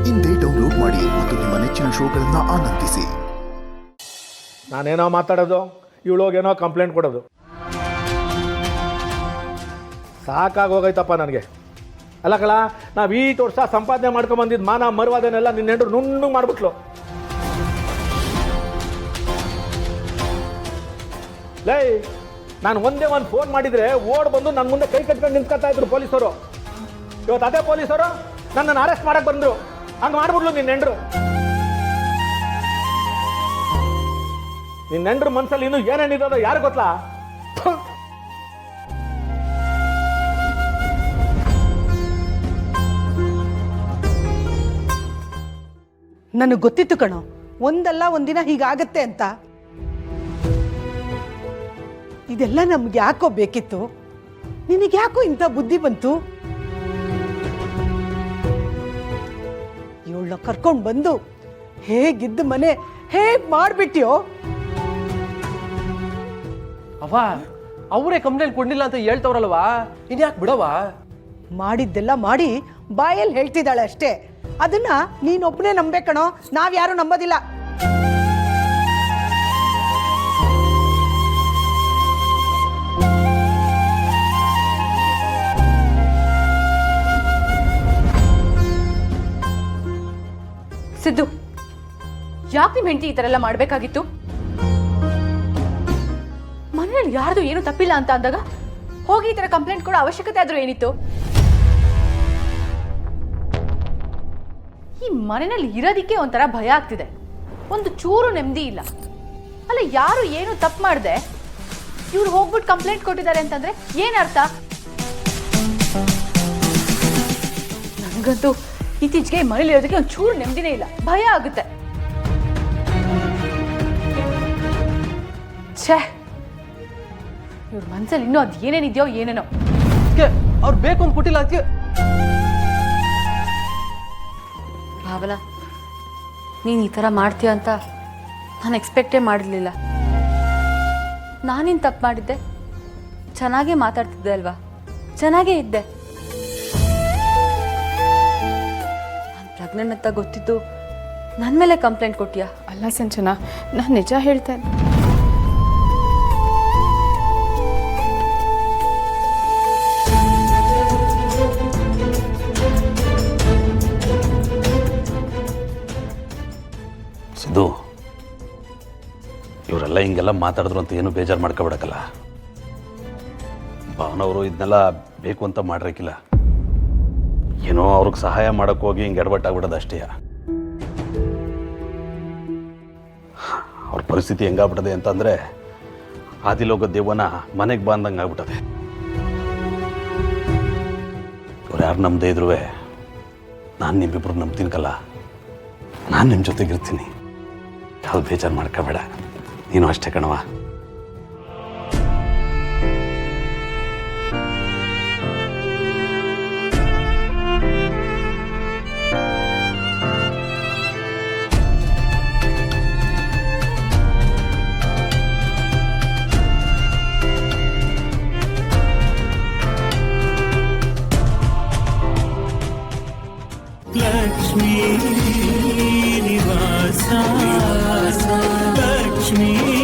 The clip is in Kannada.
ಇಂದೇ ಡೌನ್ಲೋಡ್ ಮಾಡಿ ಮತ್ತು ನಿಮ್ಮ ನೆಚ್ಚಿನ ಶೋಗಳನ್ನು ಆನಂದಿಸಿ. ನಾನೇನೋ ಮಾತಾಡೋದು, ಇವಳೋಗೇನೋ ಕಂಪ್ಲೇಂಟ್ ಕೊಡೋದು. ಸಾಕಾಗೋಗೈತಪ್ಪ ನನಗೆ. ಅಲ್ಲ ಕಳ, ನಾವು ಈಟು ವರ್ಷ ಸಂಪಾದನೆ ಮಾಡ್ಕೊಂಬಂದಿದ್ದು ಮಾನ ಮರುವಾದನೆಲ್ಲ ನಿನ್ನ ಹೆಂಡ್ರು ನುಣ್ಣಗೆ ಮಾಡಿಬಿಟ್ಲು. ಲೈ, ನಾನು ಒಂದೇ ಒಂದು ಫೋನ್ ಮಾಡಿದರೆ ಓಡ್ ಬಂದು ನನ್ನ ಮುಂದೆ ಕೈ ಕಟ್ಕೊಂಡು ನಿಂತ್ಕೊತಾ ಇದ್ರು ಪೊಲೀಸರು. ಇವತ್ತು ಅದೇ ಪೊಲೀಸರು ನನ್ನನ್ನು ಅರೆಸ್ಟ್ ಮಾಡಕ್ಕೆ ಬಂದರು. ಹಂಗೆ ಮಾಡ್ಬಿಡ್ಲು ನಿನ್ನ ಹೆಂಡ್ರು. ನಿನ್ನ ಹೆಂಡ್ರ ಮನಸ್ಸಲ್ಲಿ ಇನ್ನೂ ಏನೇನಿರೋದು ಯಾರು ಗೊತ್ತಾ? ನನಗೆ ಗೊತ್ತಿತ್ತು ಕಣೋ, ಒಂದಲ್ಲ ಒಂದಿನ ಹೀಗಾಗತ್ತೆ ಅಂತ. ಇದೆಲ್ಲ ನಮ್ಗೆ ಯಾಕೋ ಬೇಕಿತ್ತು? ನಿನಗೆ ಯಾಕೋ ಇಂಥ ಬುದ್ಧಿ ಬಂತು? ಇವಳನ್ನ ಕರ್ಕೊಂಡು ಬಂದು ಹೇಗಿದ್ದ ಮನೆ ಹೇಗ್ ಮಾಡ್ಬಿಟ್ಯೋ? ಅವ್ವ, ಅವರೇ ಕಂಪ್ಲೇಂಟ್ ಕೊಡ್ಲಿಲ್ಲ ಅಂತ ಹೇಳ್ತವ್ರಲ್ವಾ, ಇನ್ಯಾಕೆ ಬಿಡವ? ಮಾಡಿದ್ದೆಲ್ಲ ಮಾಡಿ ಬಾಯಲ್ಲಿ ಹೇಳ್ತಿದ್ದಾಳೆ ಅಷ್ಟೇ. ಅದನ್ನ ನೀನೊಬ್ಬನೇ ನಂಬೇಕಣೋ, ನಾವ್ಯಾರು ನಂಬೋದಿಲ್ಲ. ಸಿದ್ದು, ಯಾಕೆ ನಿಮ್ಮ ಹೆಂಡತಿ ಈ ಥರ ಎಲ್ಲ ಮಾಡಬೇಕಾಗಿತ್ತು? ಮನೆಯಲ್ಲಿ ಯಾರ್ದು ಏನು ತಪ್ಪಿಲ್ಲ ಅಂತ ಅಂದಾಗ ಹೋಗಿ ಈ ಥರ ಕಂಪ್ಲೇಂಟ್ ಕೊಡೋ ಅವಶ್ಯಕತೆ ಆದರೂ ಏನಿತ್ತು? ಈ ಮನೆಯಲ್ಲಿ ಇರೋದಕ್ಕೆ ಒಂಥರ ಭಯ ಆಗ್ತಿದೆ. ಒಂದು ಚೂರು ನೆಮ್ಮದಿ ಇಲ್ಲ. ಅಲ್ಲ, ಯಾರು ಏನು ತಪ್ಪು ಮಾಡಿದೆ ಇವ್ರು ಹೋಗ್ಬಿಟ್ಟು ಕಂಪ್ಲೇಂಟ್ ಕೊಟ್ಟಿದ್ದಾರೆ ಅಂತಂದ್ರೆ ಏನರ್ಥ? ನನಗಂತೂ ಇತ್ತೀಚೆಗೆ ಮನೇಲಿ ಇರೋದಕ್ಕೆ ಒಂದು ಚೂರು ನೆಮ್ಮದಿನೇ ಇಲ್ಲ, ಭಯ ಆಗುತ್ತೆ. ಛೇ, ಇವ್ರ ಮನ್ಸಲ್ಲಿ ಇನ್ನೂ ಅದು ಏನೇನಿದೆಯೋ ಏನೇನೋ. ಅವ್ರು ಬೇಕು ಅಂತ ಕೊಟ್ಟಿಲ್ಲ ಅದಕ್ಕೆ. ಭಾವನಾ, ನೀನು ಈ ಥರ ಮಾಡ್ತೀಯ ಅಂತ ನಾನು ಎಕ್ಸ್ಪೆಕ್ಟೇ ಮಾಡಿರಲಿಲ್ಲ. ನಾನೇನು ತಪ್ಪು ಮಾಡಿದ್ದೆ? ಚೆನ್ನಾಗೇ ಮಾತಾಡ್ತಿದ್ದೆ ಅಲ್ವಾ, ಚೆನ್ನಾಗೇ ಇದ್ದೆ. ನಾನು ಪ್ರೆಗ್ನೆಂಟ್ ಅಂತ ಗೊತ್ತಿದ್ದು ನನ್ನ ಮೇಲೆ ಕಂಪ್ಲೇಂಟ್ ಕೊಟ್ಟಿಯಾ? ಅಲ್ಲ ಸಂಜನಾ, ನಾನು ನಿಜ ಹೇಳ್ತಾ ಇದ್ದೆ. ಸಿದ್ದು, ಇವರೆಲ್ಲ ಹಿಂಗೆಲ್ಲ ಮಾತಾಡಿದ್ರು ಅಂತ ಏನು ಬೇಜಾರು ಮಾಡ್ಕೊಬಿಡಕ್ಕಲ್ಲ. ಭಾವನವರು ಇದನ್ನೆಲ್ಲ ಬೇಕು ಅಂತ ಮಾಡಿರಕ್ಕಿಲ್ಲ. ಏನೋ ಅವ್ರಿಗೆ ಸಹಾಯ ಮಾಡೋಕ್ಕೆ ಹೋಗಿ ಹಿಂಗೆ ಎಡವಟ್ಟಾಗ್ಬಿಡೋದು ಅಷ್ಟೇ. ಅವ್ರ ಪರಿಸ್ಥಿತಿ ಹೆಂಗಾಗ್ಬಿಟ್ಟದೆ ಅಂತಂದರೆ ಆದಿಲೋಗ ದೇವನ ಮನೆಗೆ ಬಂದಂಗೆ ಆಗ್ಬಿಟ್ಟದೆ. ಇವ್ರು ಯಾರು ನಂಬದೇ ಇದ್ರು ನಾನು ನಿಮ್ಮಿಬ್ರು ನಂಬ್ತೀನಿಕಲ್ಲ, ನಾನು ನಿಮ್ಮ ಜೊತೆಗಿರ್ತೀನಿ. ಯಾವ್ದು ಬೇಜಾರು ಮಾಡ್ಕೋಬೇಡ, ನೀನು ಅಷ್ಟೇ ಕಣವ. लक्ष्मी निवासा लक्ष्मी